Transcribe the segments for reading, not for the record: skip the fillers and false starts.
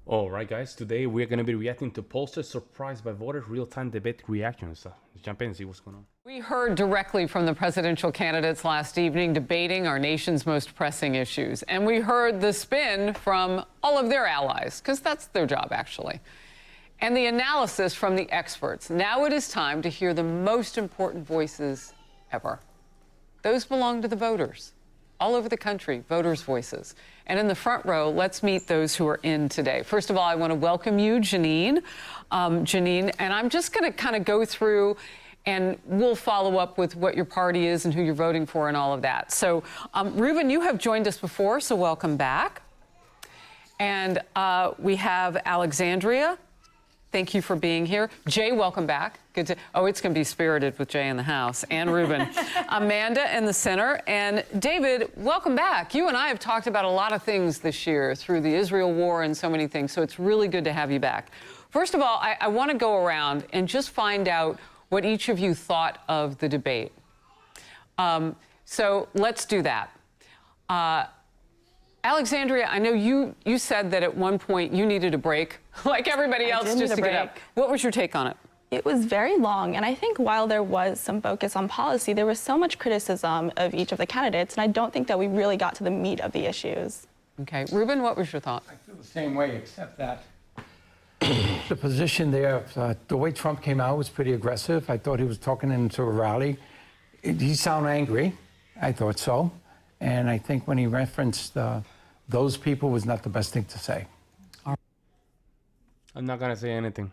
All right, guys. Today we're going to be reacting to Pollster surprised by voters real-time debate reactions. Let's jump in and see what's going on. We heard directly from the presidential candidates last evening debating our nation's most pressing issues. And we heard the spin from all of their allies, because that's their job, actually. And the analysis from the experts. Now it is time to hear the most important voices ever. Those belong to the voters. All over the country, voters' voices. And in the front row, let's meet those who are in today. First of all, I want to welcome you, Janine. Janine, and I'm just going to kind of go through and we'll follow up with what your party is and who you're voting for and all of that. So, Ruben, you have joined us before, so welcome back. And we have Alexandria. Thank you for being here. Jay, welcome back. Good to, it's going to be spirited with Jay in the house and Ruben. Amanda in the center. And David, welcome back. You and I have talked about a lot of things this year through the Israel war and so many things, so it's really good to have you back. First of all, I want to go around and just find out what each of you thought of the debate. So let's do that. Alexandria, I know you said that at one point you needed a break, like everybody else, just to get up. What was your take on it? It was very long, and I think while there was some focus on policy, there was so much criticism of each of the candidates, and I don't think that we really got to the meat of the issues. Okay. Ruben, what was your thought? I feel the same way, except that the position there, the way Trump came out was pretty aggressive. I thought he was talking into a rally. He sounded angry. I thought so. And I think when he referenced those people was not the best thing to say. I'm not going to say anything.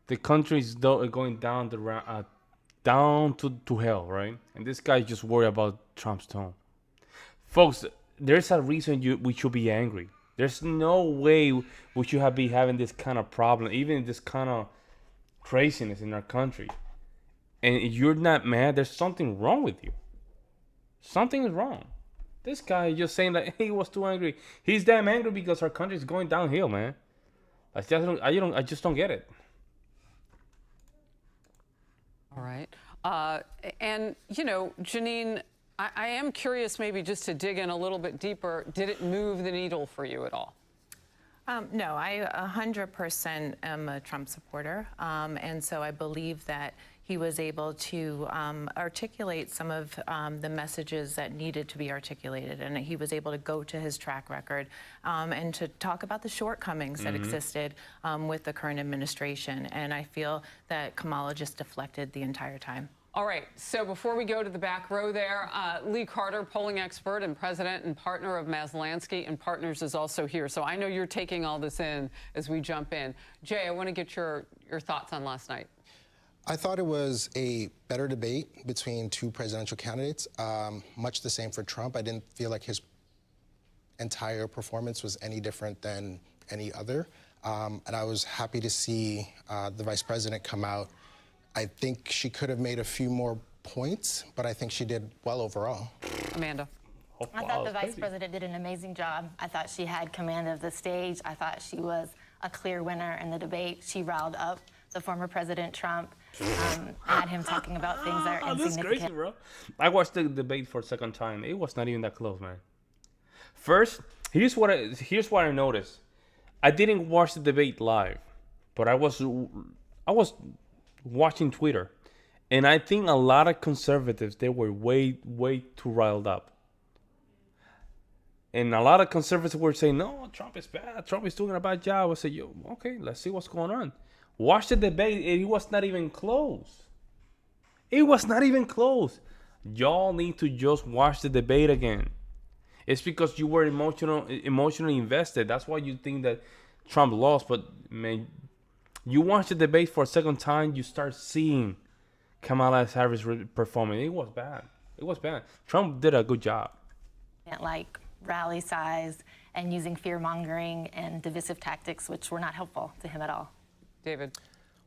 The country is going down down to hell, right? And this guy just worried about Trump's tone. Folks, there's a reason we should be angry. There's no way we should be having this kind of problem, even this kind of craziness in our country. And if you're not mad, there's something wrong with you. Something is wrong. This guy is just saying that he was too angry. He's damn angry because our country is going downhill, man. I just don't get it. All right. And, you know, Janine, I am curious maybe just to dig in a little bit deeper. Did it move the needle for you at all? No, I 100% am a Trump supporter. And so I believe that he was able to articulate some of the messages that needed to be articulated. And he was able to go to his track record and to talk about the shortcomings that existed with the current administration. And I feel that Kamala just deflected the entire time. All right, so before we go to the back row there, Lee Carter, polling expert and president and partner of Maslansky and Partners, is also here. So I know you're taking all this in as we jump in. Jay, I want to get your thoughts on last night. I thought it was a better debate between two presidential candidates, much the same for Trump. I didn't feel like his entire performance was any different than any other. And I was happy to see the vice president come out. I think she could have made a few more points, but I think she did well overall. Amanda. I thought the vice president did an amazing job. I thought she had command of the stage. I thought she was a clear winner in the debate. She riled up the former President Trump, had him talking about things that are insignificant. That's crazy, bro. I watched the debate for a second time. It was not even that close, man. First, here's what I noticed. I didn't watch the debate live, but I was watching Twitter, and I think a lot of conservatives, they were way too riled up. And a lot of conservatives were saying, no, Trump is bad. Trump is doing a bad job. I said, yo, okay, let's see what's going on. Watch the debate. It was not even close. It was not even close. Y'all need to just watch the debate again. It's because you were emotionally invested. That's why you think that Trump lost. But, man, you watch the debate for a second time, you start seeing Kamala Harris performing. It was bad. It was bad. Trump did a good job. Like rally size and using fear-mongering and divisive tactics, which were not helpful to him at all. David.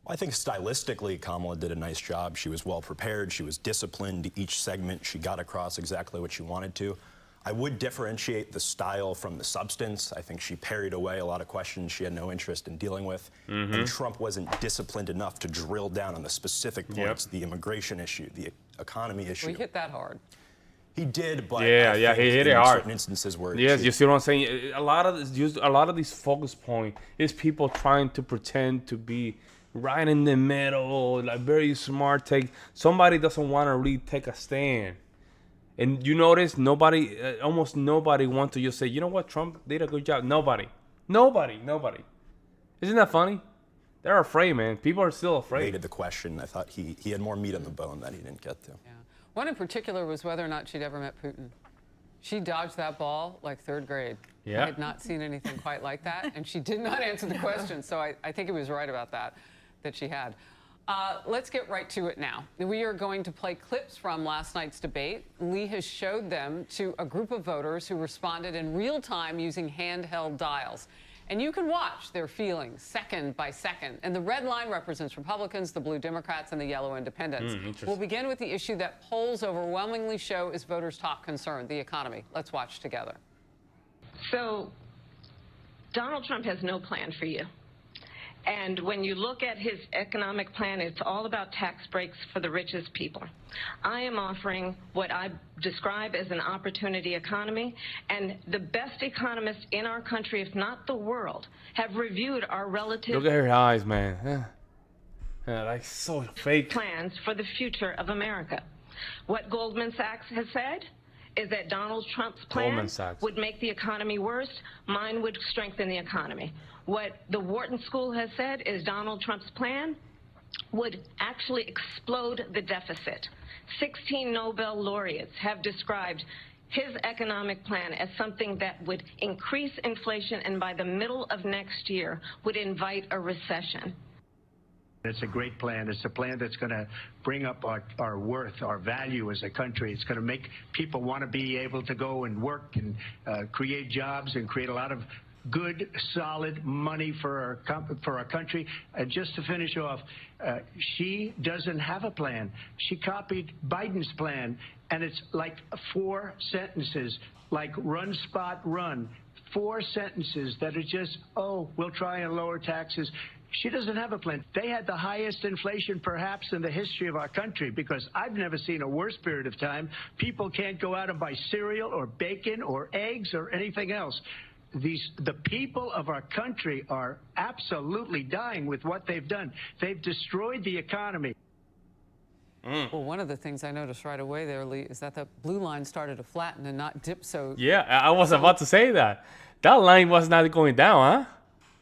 Well, I think stylistically, Kamala did a nice job. She was well prepared. She was disciplined. Each segment, she got across exactly what she wanted to. I would differentiate the style from the substance. I think she parried away a lot of questions she had no interest in dealing with. And Trump wasn't disciplined enough to drill down on the specific points, the immigration issue, the economy issue. We hit that hard. He did, but Yeah, I yeah, he think hit it in hard. certain instances where Yes, you see what I'm saying? A lot of this, a lot of these focus point is people trying to pretend to be right in the middle, like very smart. Somebody doesn't want to really take a stand, and you notice nobody, almost nobody wants to just say, you know what, Trump did a good job. Nobody. Isn't that funny? They're afraid, man. People are still afraid. evaded the question. I thought he had more meat on the bone that he didn't get to. Yeah. One in particular was whether or not she'd ever met Putin. She dodged that ball like third grade. Yeah. I had not seen anything quite like that, and she did not answer the question. So I think it was right about that she had. Let's get right to it now. We are going to play clips from last night's debate. Lee has showed them to a group of voters who responded in real time using handheld dials. And you can watch their feelings second by second. And the red line represents Republicans, the blue Democrats, and the yellow independents. We'll begin with the issue that polls overwhelmingly show is voters' top concern, the economy. Let's watch together. So Donald Trump has no plan for you. And when you look at his economic plan, it's all about tax breaks for the richest people. I am offering what I describe as an opportunity economy, and the best economists in our country, if not the world, have reviewed our relative Look at her eyes, man. Yeah, like so fake. plans for the future of America. What Goldman Sachs has said is that Donald Trump's plan would make the economy worse. Mine would strengthen the economy. What the Wharton School has said is Donald Trump's plan would actually explode the deficit. 16 Nobel laureates have described his economic plan as something that would increase inflation and by the middle of next year would invite a recession. It's a great plan. It's a plan that's going to bring up our worth, our value as a country. It's going to make people want to be able to go and work and create jobs and create a lot of good, solid money for our country. And just to finish off, she doesn't have a plan. She copied Biden's plan, and it's like 4 sentences, like run, spot, run. 4 sentences that are just, oh, we'll try and lower taxes. She doesn't have a plan. They had the highest inflation perhaps in the history of our country, because I've never seen a worse period of time. People can't go out and buy cereal or bacon or eggs or anything else. The people of our country are absolutely dying with what they've done. They've destroyed the economy. Well, one of the things I noticed right away there, Lee, is that the blue line started to flatten and not dip so... Yeah, I was about to say that. That line was not going down, huh?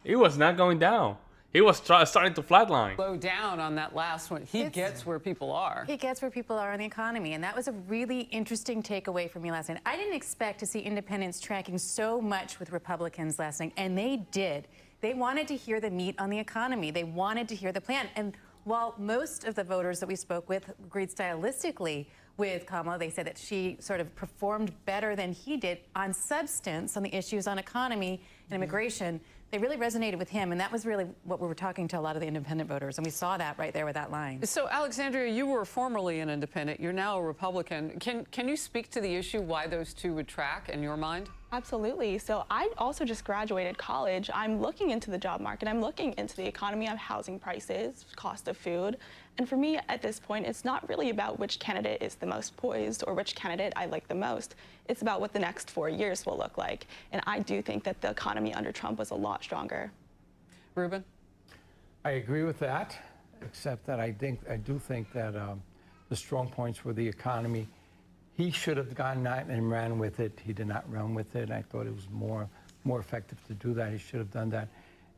It was not going down. He was starting to flatline. Slow down on that last one. He gets where people are. He gets where people are in the economy. And that was a really interesting takeaway for me last night. I didn't expect to see independents tracking so much with Republicans last night, and they did. They wanted to hear the meat on the economy. They wanted to hear the plan. And while most of the voters that we spoke with agreed stylistically with Kamala, they said that she sort of performed better than he did on substance, on the issues on economy and immigration. They really resonated with him, and that was really what we were talking to a lot of the independent voters, and we saw that right there with that line. So, Alexandria, you were formerly an independent. You're now a Republican. Can you speak to the issue why those two would track in your mind? Absolutely. So I also just graduated college. I'm looking into the job market. I'm looking into the economy of housing prices, cost of food. And for me, at this point, it's not really about which candidate is the most poised or which candidate I like the most. It's about what the next 4 years will look like. And I do think that the economy under Trump was a lot stronger. Ruben? I agree with that, except that I do think that the strong points were the economy. He should have gone out and ran with it. He did not run with it. I thought it was more effective to do that. He should have done that.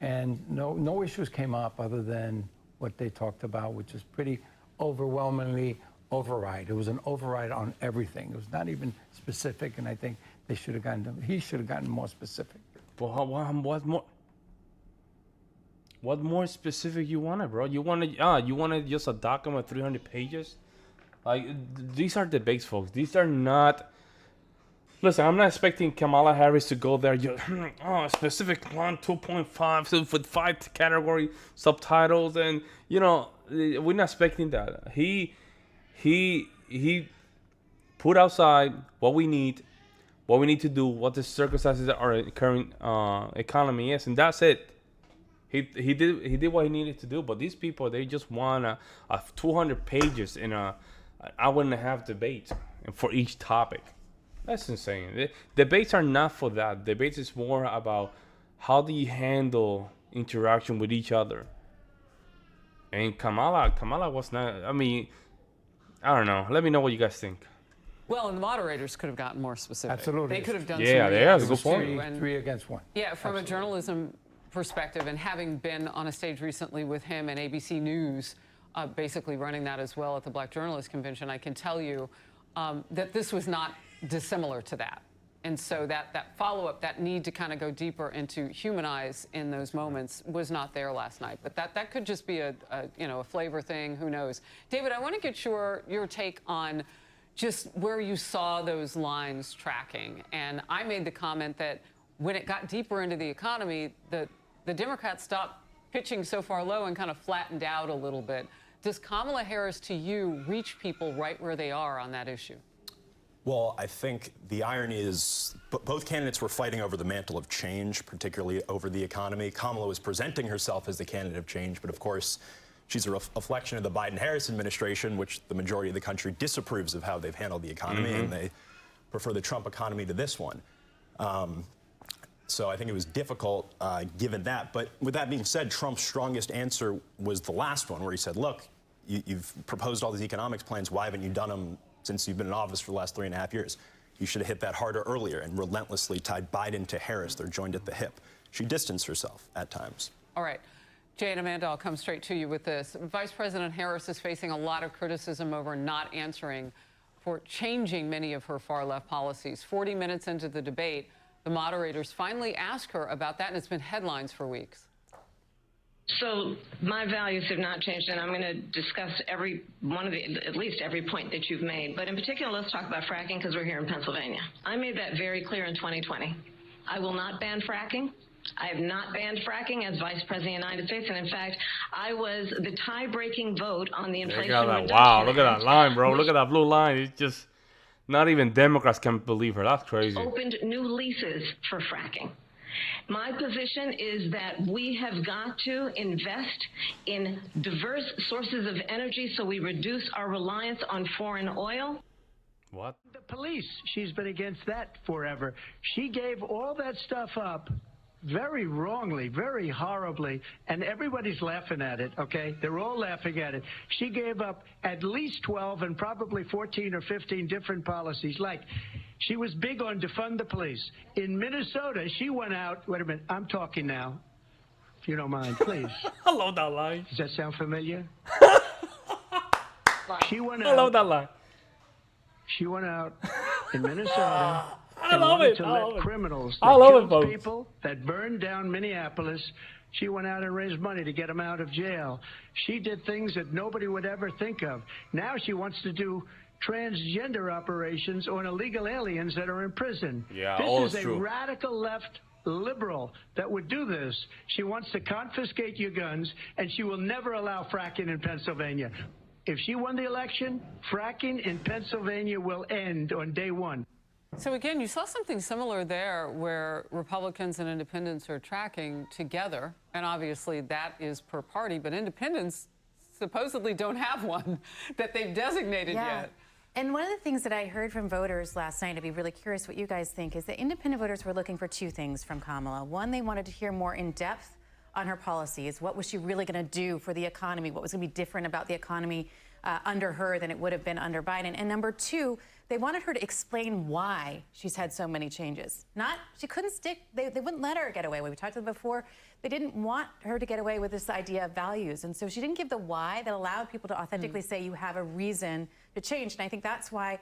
And no issues came up other than what they talked about, which is pretty overwhelmingly override. It was an override on everything. It was not even specific, and I think he should have gotten more specific. Well, what more specific you wanted, bro? You wanted just a document 300 pages? Like, these are debates, folks. These are not... Listen, I'm not expecting Kamala Harris to go there. Specific plan 2.5 with 5 category subtitles, and we're not expecting that. He put outside what we need to do, what the circumstances our current economy is, and that's it. He did what he needed to do. But these people, they just want a 200 pages in a hour and a half debate. for each topic. That's insane. Debates are not for that. Debates is more about how do you handle interaction with each other. And Kamala was not. I mean, I don't know. Let me know what you guys think. Well, and the moderators could have gotten more specific. Absolutely. They could have done Yeah, some they have a recaps good point. too, and- Three against one. Yeah, from a journalism perspective, and having been on a stage recently with him and ABC News, basically running that as well at the Black Journalist Convention, I can tell you that this was not dissimilar to that. And so that follow-up, that need to kind of go deeper into humanize in those moments was not there last night. But that could just be a flavor thing. Who knows? David, I want to get your take on just where you saw those lines tracking. And I made the comment that when it got deeper into the economy, the Democrats stopped pitching so far low and kind of flattened out a little bit. Does Kamala Harris, to you, reach people right where they are on that issue? Well, I think the irony is both candidates were fighting over the mantle of change, particularly over the economy. Kamala was presenting herself as the candidate of change, but of course, she's a reflection of the Biden-Harris administration, which the majority of the country disapproves of how they've handled the economy, and they prefer the Trump economy to this one. So I think it was difficult given that. But with that being said, Trump's strongest answer was the last one, where he said, look, you've proposed all these economics plans. Why haven't you done them since you've been in office for the last 3.5 years? You should have hit that harder earlier, and relentlessly tied Biden to Harris. They're joined at the hip. She distanced herself at times. All right. Jay and Amanda, I'll come straight to you with this. Vice President Harris is facing a lot of criticism over not answering for changing many of her far-left policies. 40 minutes into the debate, the moderators finally asked her about that, and it's been headlines for weeks. So my values have not changed, and I'm going to discuss every one of at least every point that you've made. But in particular, let's talk about fracking, because we're here in Pennsylvania. I made that very clear in 2020. I will not ban fracking. I have not banned fracking as Vice President of the United States, and in fact, I was the tie-breaking vote on the Inflation Reduction Wow, look at Act, that line, bro. Look at that blue line. It's just, not even Democrats can believe her. That's crazy. Opened new leases for fracking. My position is that we have got to invest in diverse sources of energy so we reduce our reliance on foreign oil. What? The police, she's been against that forever. She gave all that stuff up very wrongly, very horribly, and everybody's laughing at it, okay? They're all laughing at it. She gave up at least 12 and probably 14 or 15 different policies. Like, she was big on defund the police. In Minnesota, she went out, wait a minute, I'm talking now, if you don't mind, please. I love that line. Does that sound familiar? She went I love that line. She went out in Minnesota. I love it. To I love let it. criminals I that love it, killed folks. people, that burned down Minneapolis. She went out and raised money to get them out of jail. She did things that nobody would ever think of. Now she wants to do transgender operations on illegal aliens that are in prison. Yeah, this is a true. radical left liberal that would do this. She wants to confiscate your guns, and she will never allow fracking in Pennsylvania. If she won the election, fracking in Pennsylvania will end on day one. So again, you saw something similar there where Republicans and independents are tracking together, and obviously that is per party, but independents supposedly don't have one that they've designated yet. And one of the things that I heard from voters last night, I'd be really curious what you guys think, is that independent voters were looking for two things from Kamala. One, they wanted to hear more in depth on her policies. What was she really going to do for the economy? What was going to be different about the economy under her than it would have been under Biden? And number two, they wanted her to explain why she's had so many changes. She couldn't stick, they wouldn't let her get away with. We talked about before, they didn't want her to get away with this idea of values. And so she didn't give the why that allowed people to authentically say you have a reason to change. And I think that's why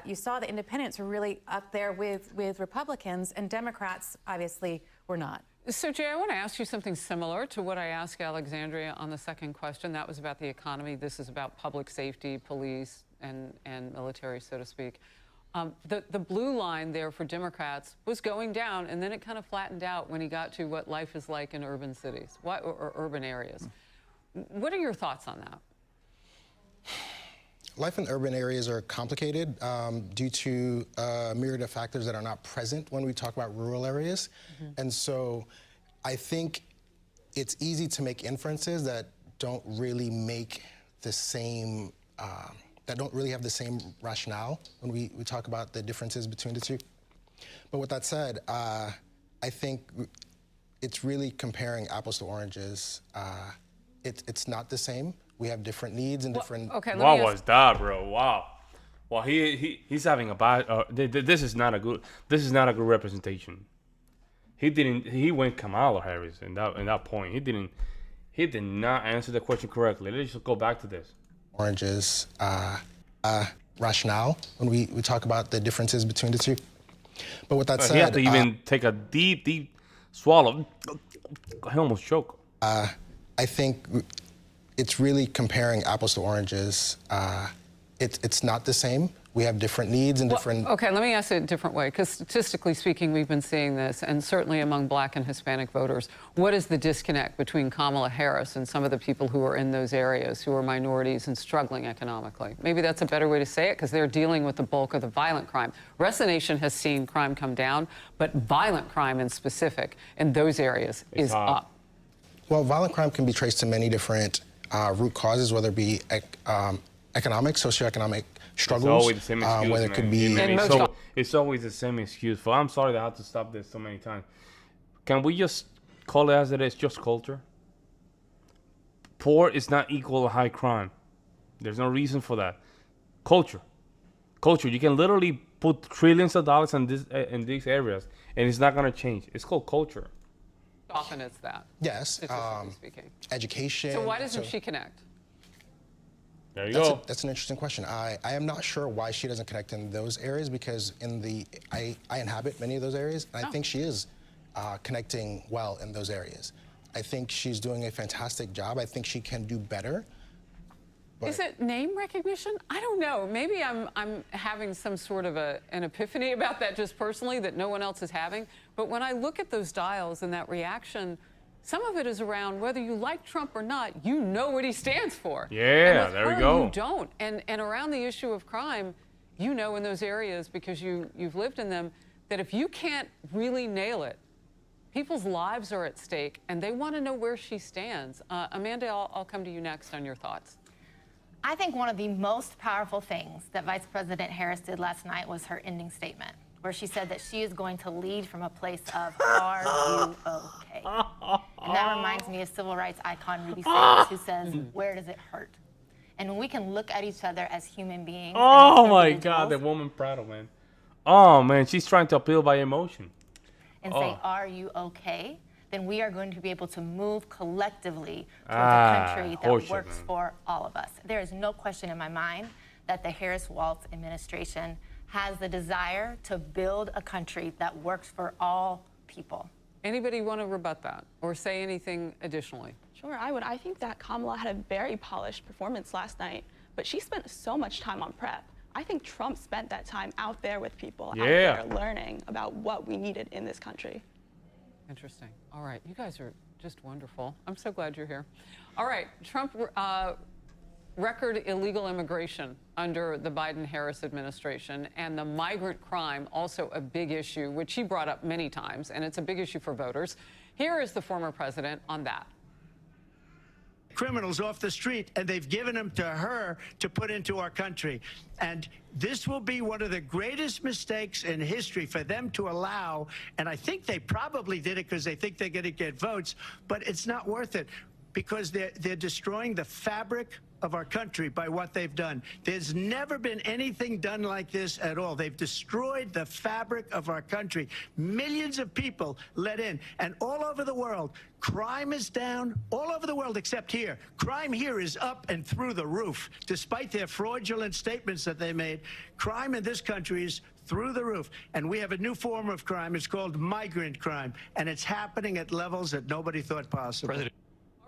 you saw the independents were really up there with Republicans, and Democrats obviously were not. So, Jay, I want to ask you something similar to what I asked Alexandria on the second question. That was about the economy. This is about public safety, police, and military, so to speak. The blue line there for Democrats was going down, and then it kind of flattened out when he got to what life is like in urban cities or urban areas. What are your thoughts on that? Life in urban areas are complicated due to a myriad of factors that are not present when we talk about rural areas. And so I think it's easy to make inferences that don't really make the same that don't really have the same rationale when we talk about the differences between the two. But with that said, I think it's really comparing apples to oranges. It's not the same. We have different needs and different. Okay, let What me was that, bro? Wow. Well, he's having a bad. This is not a good. This is not a good representation. He didn't. He went Kamala Harris in that point. He didn't. He did not answer the question correctly. Let's just go back to this. Oranges rationale when we talk about the differences between the two. But with that said, he had to even take a deep swallow. I almost choke. I think it's really comparing apples to oranges. It's not the same. We have different needs and different. Okay, let me ask it a different way, because statistically speaking, we've been seeing this, and certainly among Black and Hispanic voters. What is the disconnect between Kamala Harris and some of the people who are in those areas, who are minorities and struggling economically? Maybe that's a better way to say it, because they're dealing with the bulk of the violent crime. Rest of the nation has seen crime come down, but violent crime in specific in those areas is up. Well, violent crime can be traced to many different root causes, whether it be economic, socioeconomic struggles. It's always the same excuse, whether it could be. It's always the same excuse. I'm sorry that I had to stop this so many times. Can we just call it as it is, just culture? Poor is not equal to high crime. There's no reason for that. Culture. You can literally put trillions of dollars in these areas, and it's not going to change. It's called culture. Often it's that. Yes. Statistically speaking. Education. So why doesn't she connect? There you go. That's an interesting question. I am not sure why she doesn't connect in those areas, because I inhabit many of those areas, and I think she is connecting well in those areas. I think she's doing a fantastic job. I think she can do better. Is it name recognition? I don't know. Maybe I'm having some sort of an epiphany about that just personally that no one else is having. But when I look at those dials and that reaction, some of it is around whether you like Trump or not, you know what he stands for. Yeah, there we go. You don't. And around the issue of crime, you know in those areas, because you've lived in them, that if you can't really nail it, people's lives are at stake, and they want to know where she stands. Amanda, I'll come to you next on your thoughts. I think one of the most powerful things that Vice President Harris did last night was her ending statement, where she said that she is going to lead from a place of, are you okay? And that reminds me of civil rights icon Ruby Sayers, who says, where does it hurt? And when we can look at each other as human beings. Oh my God, the woman Prado, man. Oh man, she's trying to appeal by emotion. And say, are you okay? Then we are going to be able to move collectively towards a country that works for all of us. There is no question in my mind that the Harris-Walz administration has the desire to build a country that works for all people. Anybody want to rebut that or say anything additionally? Sure, I would. I think that Kamala had a very polished performance last night, but she spent so much time on prep. I think Trump spent that time out there with people, out there learning about what we needed in this country. Interesting. All right, you guys are just wonderful. I'm so glad you're here. All right, Trump record illegal immigration under the Biden-Harris administration, and the migrant crime, also a big issue, which he brought up many times, and it's a big issue for voters. Here is the former president on that. Criminals off the street, and they've given them to her to put into our country. And this will be one of the greatest mistakes in history for them to allow. And I think they probably did it because they think they're going to get votes, but it's not worth it, because they're destroying the fabric of our country by what they've done. There's never been anything done like this at all. They've destroyed the fabric of our country. Millions of people let in, and all over the world, crime is down all over the world except here. Crime here is up and through the roof. Despite their fraudulent statements that they made, crime in this country is through the roof. And we have a new form of crime. It's called migrant crime, and it's happening at levels that nobody thought possible.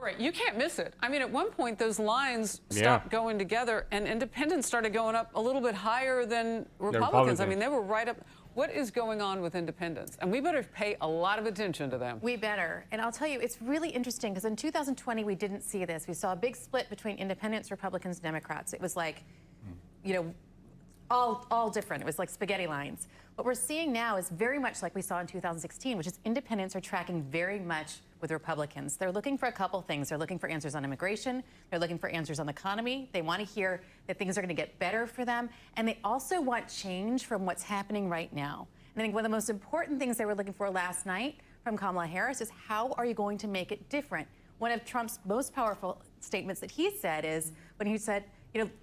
All right, you can't miss it. I mean, at one point, those lines stopped going together, and independents started going up a little bit higher than Republicans. I mean, they were right up. What is going on with independents? And we better pay a lot of attention to them. We better. And I'll tell you, it's really interesting, because in 2020, we didn't see this. We saw a big split between independents, Republicans, Democrats. It was like, you know, all different. It was like spaghetti lines. What we're seeing now is very much like we saw in 2016, which is independents are tracking very much with Republicans. They're looking for a couple things. They're looking for answers on immigration. They're looking for answers on the economy. They want to hear that things are going to get better for them. And they also want change from what's happening right now. And I think one of the most important things they were looking for last night from Kamala Harris is how are you going to make it different? One of Trump's most powerful statements that he said is when he said,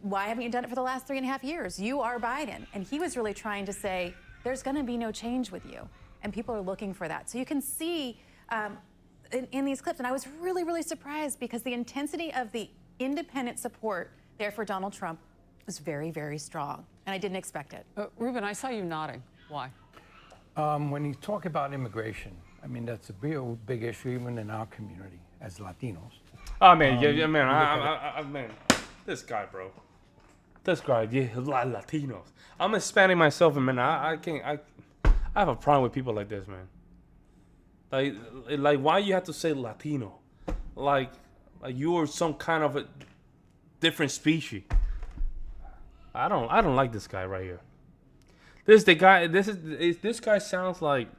why haven't you done it for the last 3.5 years? You are Biden. And he was really trying to say, there's going to be no change with you. And people are looking for that. So you can see in these clips, and I was really, really surprised because the intensity of the independent support there for Donald Trump was very, very strong. And I didn't expect it. Ruben, I saw you nodding. Why? When you talk about immigration, I mean, that's a real big issue even in our community as Latinos. Oh, man, man, this guy, bro. This guy, Latinos. I'm Hispanic myself, and man, I have a problem with people like this, man. Like, why you have to say Latino? Like you are some kind of a different species. I don't like this guy right here. This guy sounds like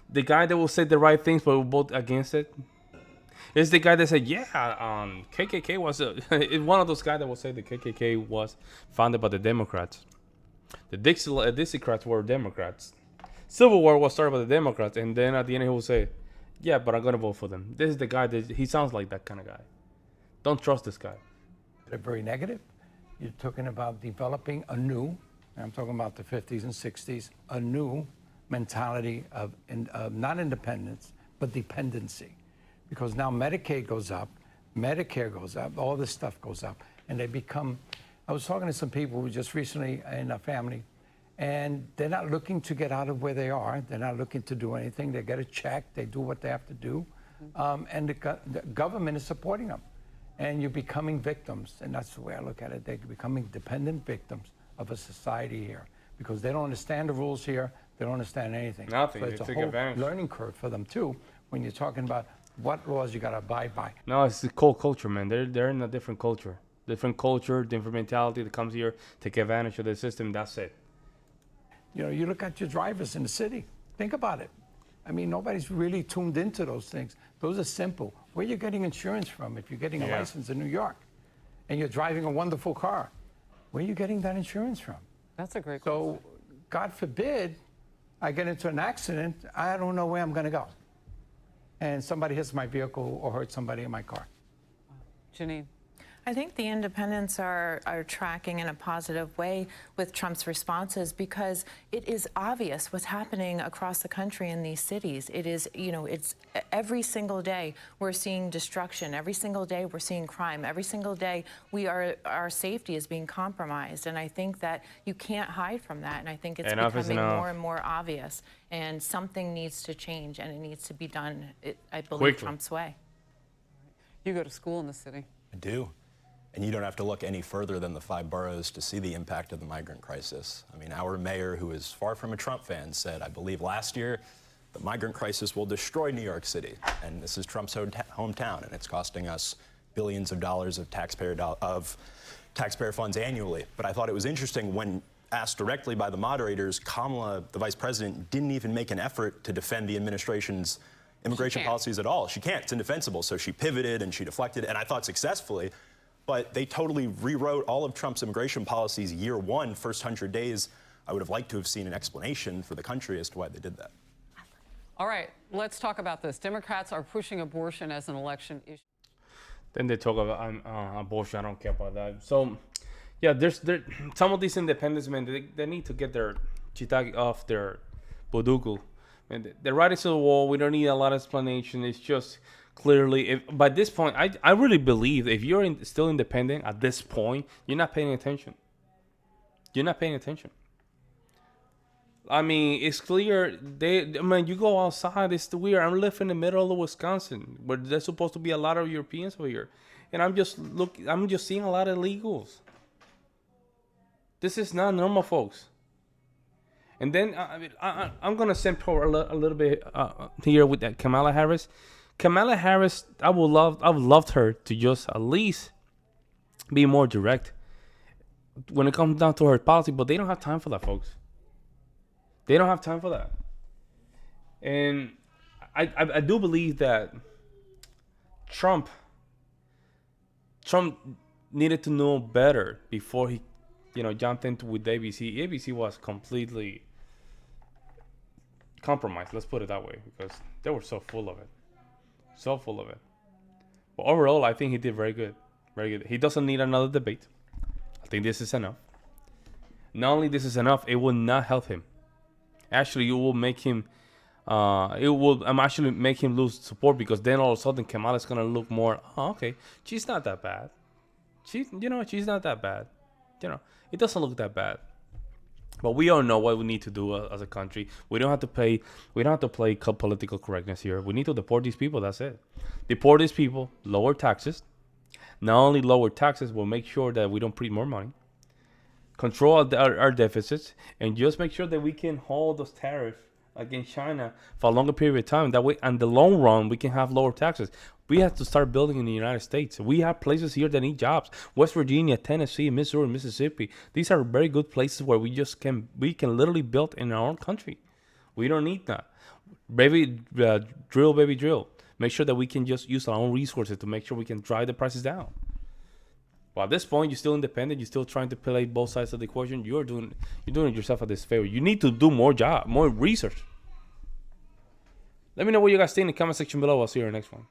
the guy that will say the right things, but we're both against it. It's the guy that said, KKK was it's one of those guys that will say the KKK was founded by the Democrats. The Dixiecrats were Democrats. Civil War was started by the Democrats, and then at the end he will say, yeah, but I'm going to vote for them. This is the guy he sounds like that kind of guy. Don't trust this guy. They're very negative. You're talking about developing a new, and I'm talking about the 50s and 60s, a new mentality of not independence, but dependency. Because now Medicaid goes up, Medicare goes up, all this stuff goes up. And they become, I was talking to some people who just recently in a family, and they're not looking to get out of where they are. They're not looking to do anything. They get a check, they do what they have to do. And the government is supporting them. And you're becoming victims, and that's the way I look at it. They're becoming dependent victims of a society here because they don't understand the rules here. They don't understand anything. Nothing. So it's They a take whole advantage. learning curve for them too when you're talking about what laws you got to abide by. No, it's the cold culture, man. They're in a different culture, different mentality that comes here, take advantage of the system. That's it. You look at your drivers in the city. Think about it. I mean, nobody's really tuned into those things. Those are simple. Where are you getting insurance from if you're getting a license in New York and you're driving a wonderful car? Where are you getting that insurance from? That's a great question. So, God forbid, I get into an accident, I don't know where I'm going to go. And somebody hits my vehicle or hurts somebody in my car. Janine. I think the independents are tracking in a positive way with Trump's responses because it is obvious what's happening across the country in these cities. It is, it's every single day we're seeing destruction. Every single day we're seeing crime. Every single day our safety is being compromised. And I think that you can't hide from that. And I think it's becoming more and more obvious. And something needs to change, and it needs to be done, I believe, quickly. Trump's way. You go to school in the city. I do. And you don't have to look any further than the 5 boroughs to see the impact of the migrant crisis. I mean, our mayor, who is far from a Trump fan, said, I believe last year, the migrant crisis will destroy New York City. And this is Trump's hometown, and it's costing us billions of dollars of taxpayer funds annually. But I thought it was interesting when asked directly by the moderators, Kamala, the vice president, didn't even make an effort to defend the administration's immigration policies at all. She can't. It's indefensible. So she pivoted and she deflected, and I thought successfully. But they totally rewrote all of Trump's immigration policies year one, first 100 days. I would have liked to have seen an explanation for the country as to why they did that. All right, let's talk about this. Democrats are pushing abortion as an election issue. Then they talk about abortion. I don't care about that. So, yeah, there's some of these independents, man, they need to get their chitagi off their boduku. And they're right into the wall. We don't need a lot of explanation. It's just clearly, by this point, I really believe if you're still independent at this point, you're not paying attention. You're not paying attention. I mean, it's clear. You go outside, it's weird. I'm living in the middle of Wisconsin, where there's supposed to be a lot of Europeans over here, and I'm just seeing a lot of illegals. This is not normal, folks. And then I'm gonna send Pro a little bit here with that Kamala Harris. Kamala Harris, I would loved her to just at least be more direct. when it comes down to her policy, but they don't have time for that, folks. They don't have time for that. And I do believe that Trump needed to know better before he, jumped into with ABC. ABC was completely compromised. Let's put it that way, because they were so full of it, so full of it. But overall, I think he did very good, very good. He doesn't need another debate. I think this is enough. Not only this is enough, it will not help him. Actually, it will make him. Actually make him lose support, because then all of a sudden Kamala is gonna look more. Oh, okay, she's not that bad. She's not that bad. It doesn't look that bad. But we all know what we need to do as a country. We don't have to play political correctness here. We need to deport these people. That's it. Deport these people. Lower taxes. Not only lower taxes, we'll make sure that we don't print more money. Control our deficits, and just make sure that we can hold those tariffs against China for a longer period of time. That way, in the long run, we can have lower taxes. We have to start building in the United States. We have places here that need jobs. West Virginia, Tennessee, Missouri, Mississippi. These are very good places where we can literally build in our own country. We don't need that. Baby drill. Make sure that we can just use our own resources to make sure we can drive the prices down. Well, at this point, you're still independent. You're still trying to play both sides of the equation. You're doing yourself a disfavor. You need to do more research. Let me know what you guys think in the comment section below. I'll see you in the next one.